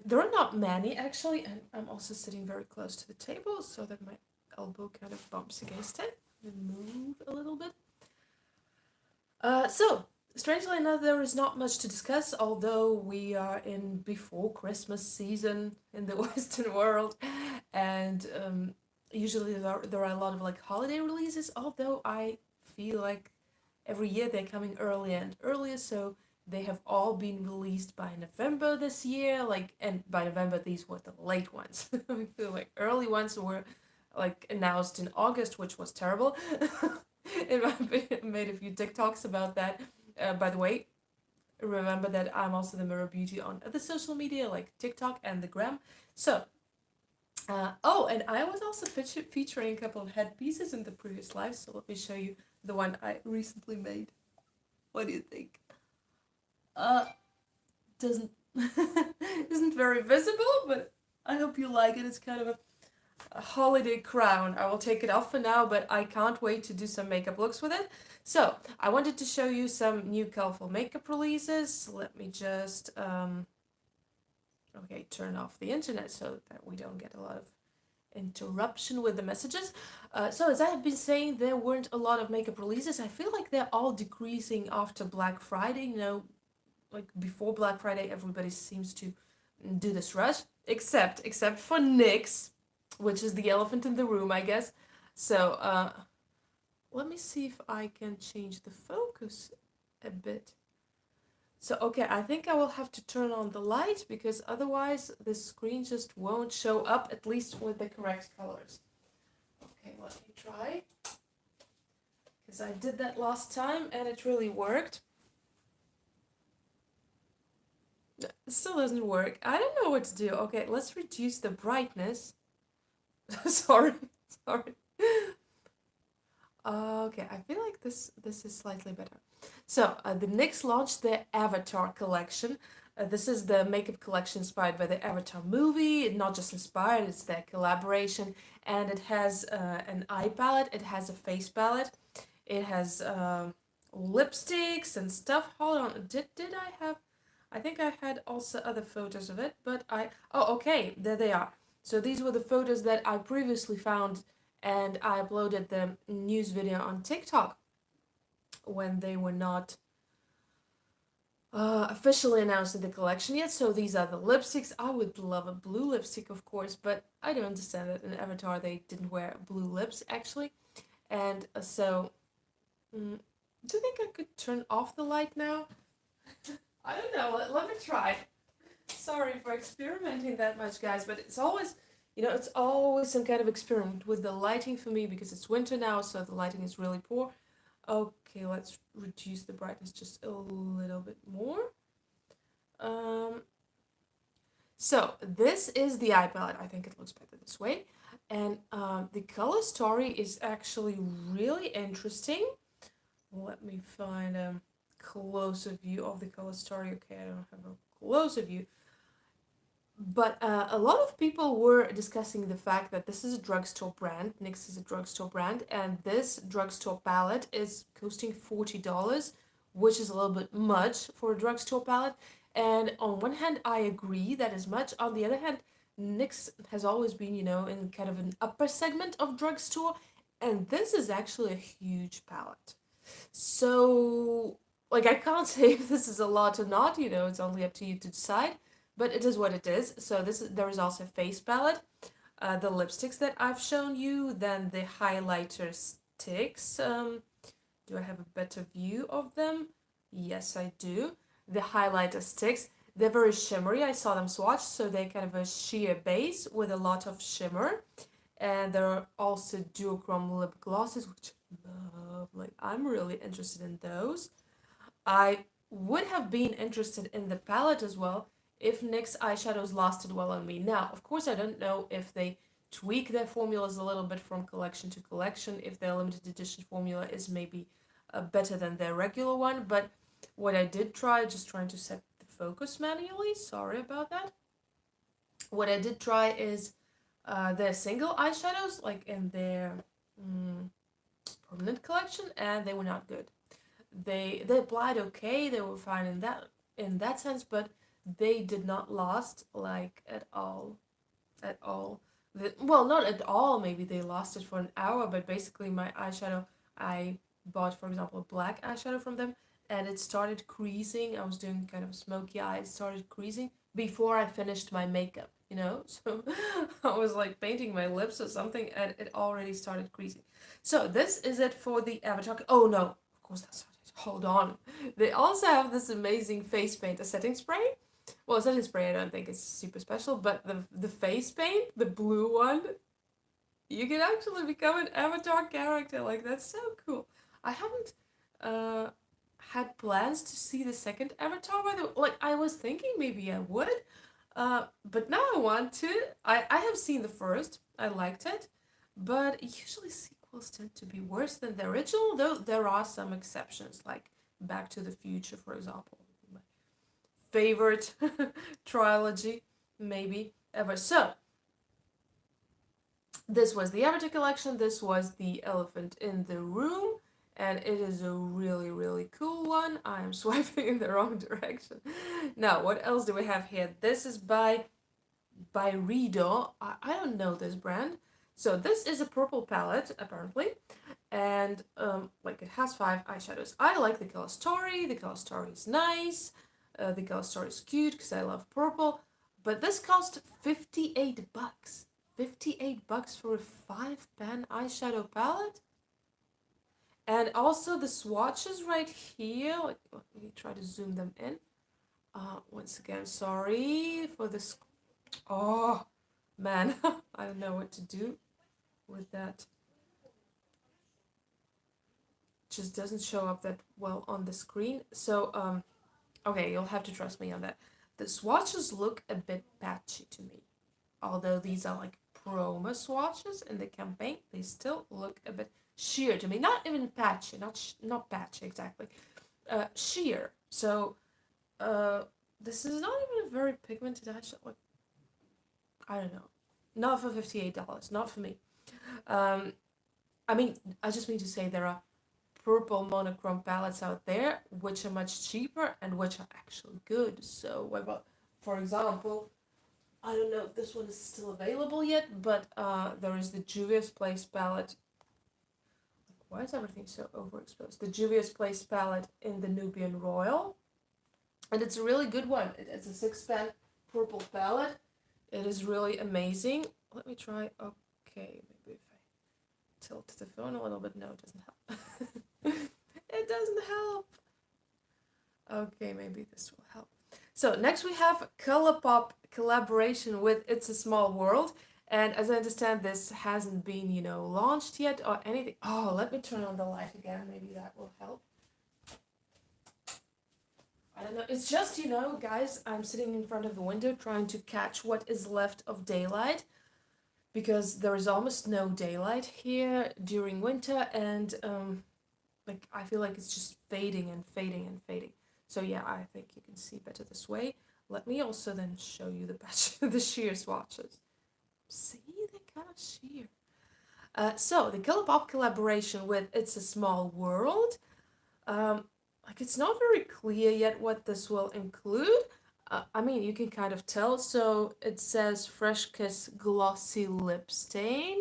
There are not many actually, and I'm also sitting very close to the table so that my elbow kind of bumps against it. Move a little bit. So, strangely enough, there is not much to discuss, although we are in before Christmas season in the Western world, and usually there are a lot of like holiday releases, although I feel like every year they're coming earlier and earlier, so they have all been released by November this year, like, and by November these were the late ones. I feel like early ones were like announced in August, which was terrible. In my opinion, I made a few TikToks about that. By the way, remember that I'm also the mirror beauty on the social media like TikTok and the gram. So, oh, and I was also featuring a couple of headpieces in the previous live. So let me show you the one I recently made. What do you think? Uh, doesn't isn't very visible, but I hope you like it. It's kind of a holiday crown. I will take it off for now, but I can't wait to do some makeup looks with it. So, I wanted to show you some new Colourful makeup releases. Let me just, okay, turn off the internet so that we don't get a lot of interruption with the messages. So, as I have been saying, there weren't a lot of makeup releases. I feel like they're all decreasing after Black Friday. You know, like before Black Friday, everybody seems to do this rush, except for NYX, which is the elephant in the room, I guess. So let me see if I can change the focus a bit. So okay, I think I will have to turn on the light because otherwise the screen just won't show up, at least with the correct colors. Okay, let me try. Because I did that last time and it really worked. It still doesn't work. I don't know what to do. Okay, let's reduce the brightness. sorry, sorry. Okay, I feel like this is slightly better. So the NYX launched their Avatar collection. This is the makeup collection inspired by the Avatar movie. Not just inspired, it's their collaboration, and it has an eye palette. It has a face palette. It has lipsticks and stuff. Hold on, did I have? I think I had also other photos of it, but oh, okay, there they are. So these were the photos that I previously found, and I uploaded the news video on TikTok when they were not officially announced in the collection yet. So these are the lipsticks. I would love a blue lipstick, of course, but I don't understand that in Avatar they didn't wear blue lips actually. And do you think I could turn off the light now? I don't know. Let me try. Sorry for experimenting that much, guys, but it's always, it's always some kind of experiment with the lighting for me because it's winter now, so the lighting is really poor. Okay, let's reduce the brightness just a little bit more. Um, so this is the eye palette. I think it looks better this way. And the color story is actually really interesting. Let me find a closer view of the color story. Okay, I don't have a closer view. But a lot of people were discussing the fact that this is a drugstore brand. NYX is a drugstore brand, and this drugstore palette is costing $40, which is a little bit much for a drugstore palette. And on one hand, I agree that is much. On the other hand, NYX has always been, in kind of an upper segment of drugstore, and this is actually a huge palette. So, like, I can't say if this is a lot or not. It's only up to you to decide, but it is what it is. So there is also a face palette, the lipsticks that I've shown you, then the highlighter sticks. Do I have a better view of them? Yes, I do. The highlighter sticks, they're very shimmery. I saw them swatched, so they're kind of a sheer base with a lot of shimmer. And there are also duochrome lip glosses, which I love. Like, I'm really interested in those. I would have been interested in the palette as well if NYX eyeshadows lasted well on me. Now, of course, I don't know if they tweak their formulas a little bit from collection to collection, if their limited edition formula is maybe better than their regular one, but what I did try, just trying to set the focus manually, sorry about that. What I did try is their single eyeshadows, like in their permanent collection, and they were not good. They applied okay, they were fine in that sense, but they did not last like at all. At all. Well, not at all. Maybe they lasted for an hour, but basically, my eyeshadow, I bought, for example, a black eyeshadow from them, and it started creasing. I was doing kind of smoky eyes, started creasing before I finished my makeup, you know? So I was like painting my lips or something, and it already started creasing. So this is it for the avatar. Oh no, of course that's not it. Hold on. They also have this amazing face paint, a setting spray. Well, setting spray I don't think is super special, but the face paint, the blue one, you can actually become an avatar character. Like that's so cool. I haven't uh had plans to see the second avatar by the way. Like I was thinking maybe I would. But now I want to. I have seen the first. I liked it, but usually sequels tend to be worse than the original, though there are some exceptions, like Back to the Future, for example. My favorite trilogy, maybe ever. So, this was the Avatar collection, this was the Elephant in the Room, and it is a really, really cool one. I am swiping in the wrong direction. Now, what else do we have here? This is by Byredo. I don't know this brand. So this is a purple palette, apparently, and like it has 5 eyeshadows. I like the color story. The color story is nice. The color story is cute because I love purple. But this cost $58. $58 for a 5-pan eyeshadow palette. And also the swatches right here. Let me try to zoom them in. Once again, sorry for this. Oh, man. I don't know what to do with that. Just doesn't show up that well on the screen. So, okay, you'll have to trust me on that. The swatches look a bit patchy to me. Although these are like promo swatches in the campaign, they still look a bit sheer to me. Not even patchy, not patchy exactly. Sheer. So, this is not even a very pigmented eyeshadow. Like, I don't know. Not for $58. Not for me. I mean, I just mean to say there are purple monochrome palettes out there which are much cheaper and which are actually good. So, for example, I don't know if this one is still available yet, but there is the Juvia's Place palette. Why is everything so overexposed? The Juvia's Place palette in the Nubian Royal. And it's a really good one. It's a 6-pan purple palette. It is really amazing. Let me try. Okay, maybe if I tilt the phone a little bit. No, it doesn't help. It doesn't help. Okay, maybe this will help. So next we have Colourpop collaboration with It's a Small World. And as I understand, this hasn't been, launched yet or anything. Oh, let me turn on the light again. Maybe that will help. I don't know. It's just, guys, I'm sitting in front of the window trying to catch what is left of daylight because there is almost no daylight here during winter, and I feel like it's just fading and fading and fading. So yeah, I think you can see better this way. Let me also then show you the sheer swatches. See, they kind of sheer. So the Colourpop collaboration with It's a Small World. It's not very clear yet what this will include. I mean, you can kind of tell. So it says Fresh Kiss Glossy Lip Stain.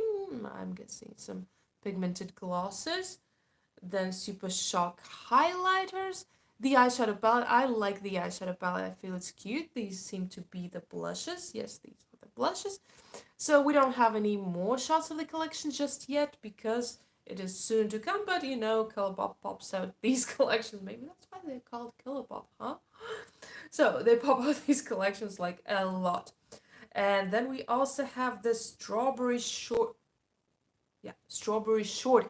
I'm guessing some pigmented glosses. Then Super Shock highlighters. The eyeshadow palette. I like the eyeshadow palette. I feel it's cute. These seem to be the blushes. Yes, these are the blushes. So we don't have any more shots of the collection just yet because it is soon to come. But Colourpop pops out these collections. Maybe that's why they're called Colourpop, huh? So they pop out these collections like a lot. And then we also have the Strawberry Short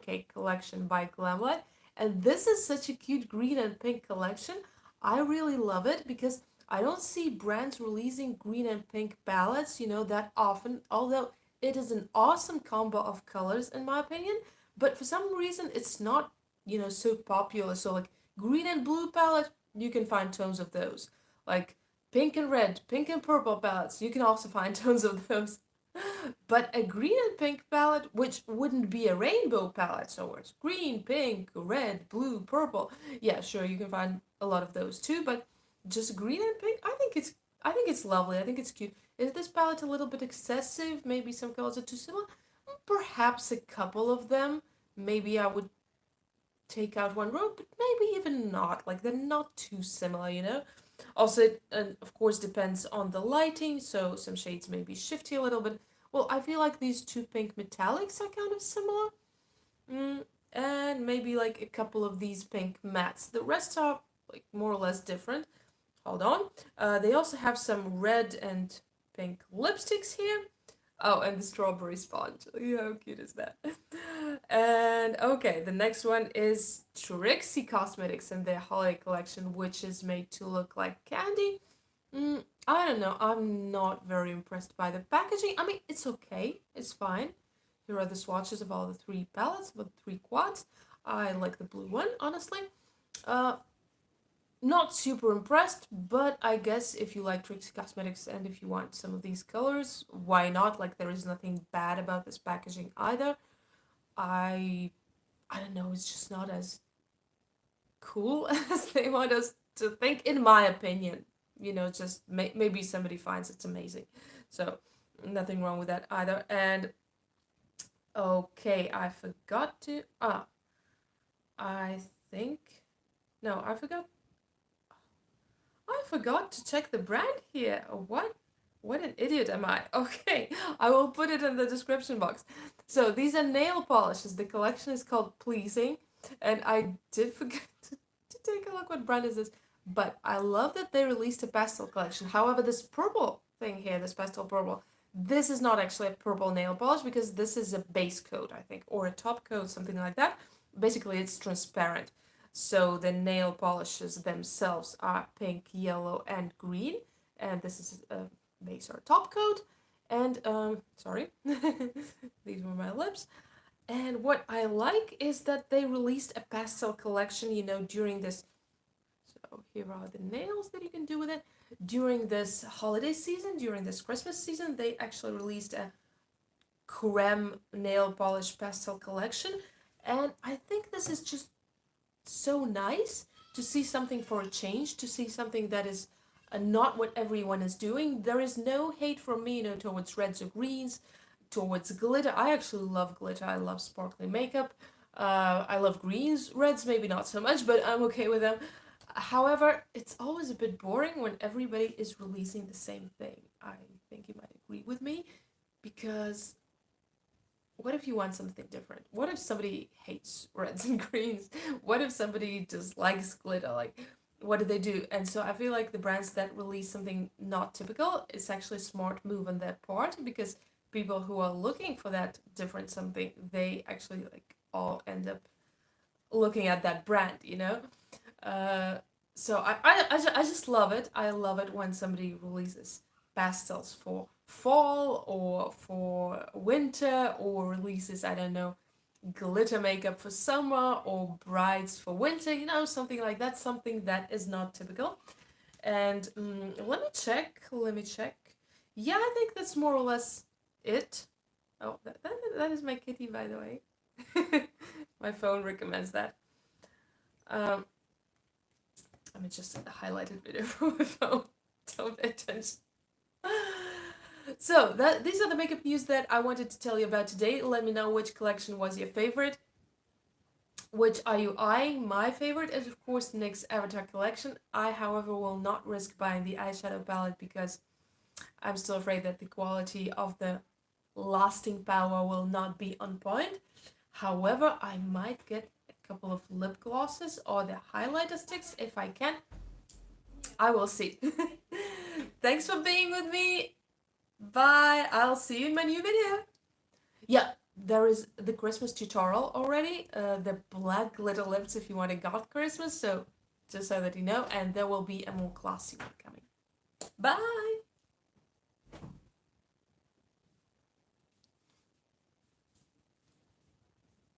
Cake collection by Glamlite. And this is such a cute green and pink collection. I really love it because I don't see brands releasing green and pink palettes, that often, although it is an awesome combo of colors in my opinion, but for some reason it's not, so popular. So like green and blue palette, you can find tons of those. Like pink and red, pink and purple palettes, you can also find tons of those. But a green and pink palette, which wouldn't be a rainbow palette, so it's green, pink, red, blue, purple. Yeah, sure, you can find a lot of those too, but just green and pink. I think it's lovely. I think it's cute. Is this palette a little bit excessive? Maybe some colors are too similar. Perhaps a couple of them. Maybe I would take out one row, but maybe even not. Like they're not too similar, you know. Also, it of course depends on the lighting. So some shades may be shifty a little bit. Well, I feel like these two pink metallics are kind of similar. And maybe like a couple of these pink mattes. The rest are like more or less different. Hold on. They also have some red and pink lipsticks here. Oh, and the strawberry sponge. Yeah, how cute is that? And okay, the next one is Trixie Cosmetics and their holiday collection, which is made to look like candy. I don't know. I'm not very impressed by the packaging. I mean, it's okay. It's fine. Here are the swatches of all the three palettes, of the three quads. I like the blue one, honestly. Uh, Not super impressed, but I guess if you like Trixie Cosmetics and if you want some of these colors, why not? Like there is nothing bad about this packaging either. I I don't know, it's just not as cool as they want us to think, in my opinion. You know, just maybe somebody finds it's amazing. So nothing wrong with that either. And okay, I forgot to I think no, I forgot to check the brand here. What? What an idiot am I? Okay, I will put it in the description box. So these are nail polishes. The collection is called Pleasing, and I did forget to take a look. What brand is this? But I love that they released a pastel collection. However, this purple thing here, this pastel purple, this is not actually a purple nail polish because this is a base coat, I think, or a top coat, something like that. Basically, it's transparent. So the nail polishes themselves are pink, yellow, and green. And this is a base or top coat. And, sorry, these were my lips. And what I like is that they released a pastel collection, you know, during this. So here are the nails that you can do with it. During this holiday season, during this Christmas season, they actually released a creme nail polish pastel collection. And I think this is just so nice to see something for a change, to see something that is not what everyone is doing. There is no hate from me, you know, towards reds or greens, towards glitter. I actually love glitter. I love sparkly makeup. I love greens, reds maybe not so much, but I'm okay with them. However, it's always a bit boring when everybody is releasing the same thing. I think you might agree with me because what if you want something different? What if somebody hates reds and greens? What if somebody just likes glitter? Like, what do they do? And so I feel like the brands that release something not typical, it's actually a smart move on their part because people who are looking for that different something, they actually like all end up looking at that brand, you know? Uh, I just love it. I love it when somebody releases pastels for fall or for winter or releases, I don't know, glitter makeup for summer or brides for winter, you know, something like that, something that is not typical. And let me check. Yeah, I think that's more or less it. Oh, that is my kitty, by the way. My phone recommends that. Um, Let me just highlighted video from my phone. Don't pay attention. So these are the makeup news that I wanted to tell you about today. Let me know which collection was your favorite. Which are you eyeing? My favorite is of course NYX Avatar collection. I, however, will not risk buying the eyeshadow palette because I'm still afraid that the quality of the lasting power will not be on point. However, I might get a couple of lip glosses or the highlighter sticks if I can. I will see. Thanks for being with me. Bye. I'll see you in my new video. Yeah, there is the Christmas tutorial already. The black glitter lips if you want a goth Christmas. So just so that you know. And there will be a more classy one coming. Bye.